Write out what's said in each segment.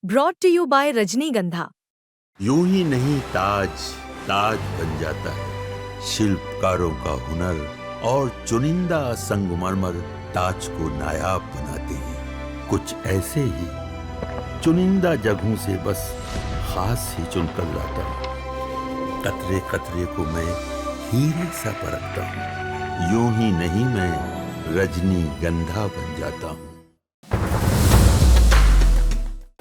Brought to you bye रजनीगंधा। यूं ही नहीं ताज ताज बन जाता है, शिल्पकारों का हुनर और चुनिंदा संगमरमर ताज को नायाब बनाते हैं। कुछ ऐसे ही चुनिंदा जगहों से बस खास ही चुनकर लाता हूँ। कतरे कतरे को मैं हीरे सा परखता हूँ। यूं ही नहीं मैं रजनीगंधा बन जाता हूँ।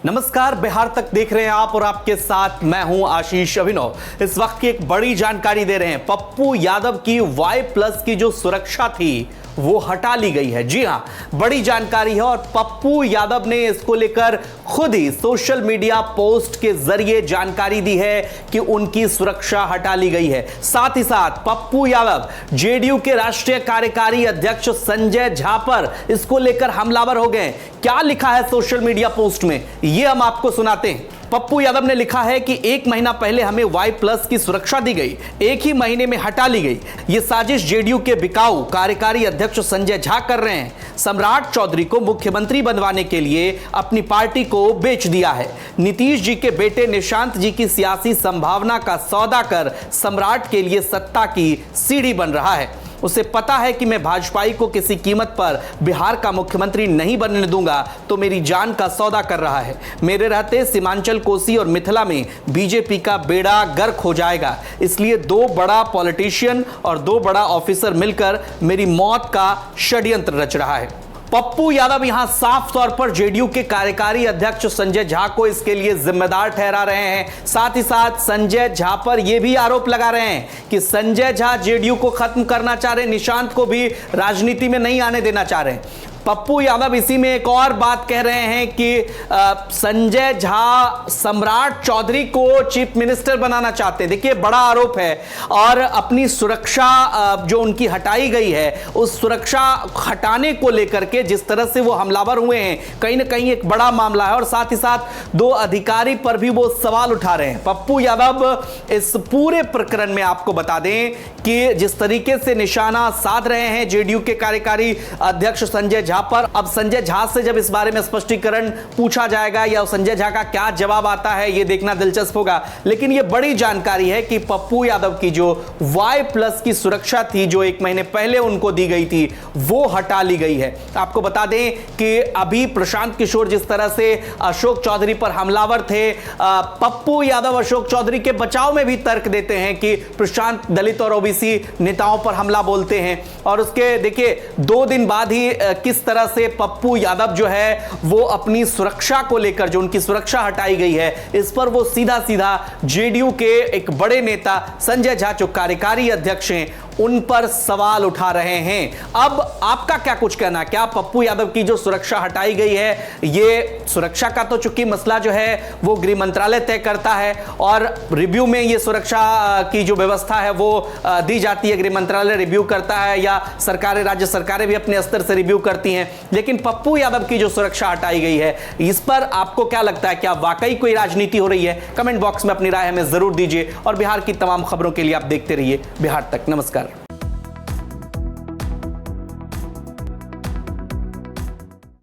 नमस्कार, बिहार तक देख रहे हैं आप और आपके साथ मैं हूं आशीष अभिनव। इस वक्त की एक बड़ी जानकारी दे रहे हैं। पप्पू यादव की Y+ की जो सुरक्षा थी वो हटा ली गई है। जी हां, बड़ी जानकारी है और पप्पू यादव ने इसको लेकर खुद ही सोशल मीडिया पोस्ट के जरिए जानकारी दी है कि उनकी सुरक्षा हटा ली गई है। साथ ही साथ पप्पू यादव जेडीयू के राष्ट्रीय कार्यकारी अध्यक्ष संजय झा पर इसको लेकर हमलावर हो गए। क्या लिखा है सोशल मीडिया पोस्ट में, यह हम आपको सुनाते हैं। पप्पू यादव ने लिखा है कि 1 महीना पहले हमें Y+ की सुरक्षा दी गई, 1 ही महीने में हटा ली गई। यह साजिश जेडीयू के बिकाऊ कार्यकारी अध्यक्ष संजय झा कर रहे हैं। सम्राट चौधरी को मुख्यमंत्री बनवाने के लिए अपनी पार्टी को बेच दिया है। नीतीश जी के बेटे निशांत जी की सियासी संभावना का सौदा कर सम्राट के लिए सत्ता की सीढ़ी बन रहा है। उसे पता है कि मैं भाजपाई को किसी कीमत पर बिहार का मुख्यमंत्री नहीं बनने दूंगा, तो मेरी जान का सौदा कर रहा है। मेरे रहते सीमांचल, कोसी और मिथिला में बीजेपी का बेड़ा गर्क हो जाएगा। इसलिए 2 बड़ा पॉलिटिशियन और 2 बड़ा ऑफिसर मिलकर मेरी मौत का षड्यंत्र रच रहा है। पप्पू यादव यहां साफ तौर पर जेडीयू के कार्यकारी अध्यक्ष संजय झा को इसके लिए जिम्मेदार ठहरा रहे हैं। साथ ही साथ संजय झा पर यह भी आरोप लगा रहे हैं कि संजय झा जेडीयू को खत्म करना चाह रहे, निशांत को भी राजनीति में नहीं आने देना चाह रहे। पप्पू यादव इसी में एक और बात कह रहे हैं कि संजय झा सम्राट चौधरी को चीफ मिनिस्टर बनाना चाहते हैं। देखिए, बड़ा आरोप है और अपनी सुरक्षा जो उनकी हटाई गई है, उस सुरक्षा हटाने को लेकर के जिस तरह से वो हमलावर हुए हैं, कहीं ना कहीं एक बड़ा मामला है। और साथ ही साथ 2 अधिकारी पर भी वो सवाल उठा रहे हैं। पप्पू यादव इस पूरे प्रकरण में आपको बता दें कि जिस तरीके से निशाना साध रहे हैं जेडीयू के कार्यकारी अध्यक्ष संजय झा पर, अब संजय झा से जब इस बारे में स्पष्टीकरण पूछा जाएगा या संजय झा का क्या जवाब आता है, यह देखना दिलचस्प होगा। लेकिन यह बड़ी जानकारी है कि पप्पू यादव की जो Y+ की सुरक्षा थी, जो 1 महीने पहले उनको दी गई थी, वो हटा ली गई है। आपको बता दें कि अभी प्रशांत किशोर जिस तरह से अशोक चौधरी पर हमलावर थे, पप्पू यादव अशोक चौधरी के बचाव में भी तर्क देते हैं कि प्रशांत दलित और ओबीसी नेताओं पर हमला बोलते हैं। और उसके देखिए 2 दिन बाद ही किस तरह से पप्पू यादव जो है वो अपनी सुरक्षा को लेकर, जो उनकी सुरक्षा हटाई गई है, इस पर वो सीधा सीधा जेडीयू के एक बड़े नेता संजय झा जो कार्यकारी अध्यक्ष हैं उन पर सवाल उठा रहे हैं। अब आपका क्या कुछ कहना है? क्या पप्पू यादव की जो सुरक्षा हटाई गई है, ये सुरक्षा का तो चूंकि मसला जो है वो गृह मंत्रालय तय करता है और रिव्यू में ये सुरक्षा की जो व्यवस्था है वो दी जाती है, गृह मंत्रालय रिव्यू करता है या सरकारें, राज्य सरकारें भी अपने स्तर से रिव्यू करती हैं। लेकिन पप्पू यादव की जो सुरक्षा हटाई गई है, इस पर आपको क्या लगता है? क्या वाकई कोई राजनीति हो रही है? कमेंट बॉक्स में अपनी राय हमें जरूर दीजिए और बिहार की तमाम खबरों के लिए आप देखते रहिए बिहार तक। नमस्कार।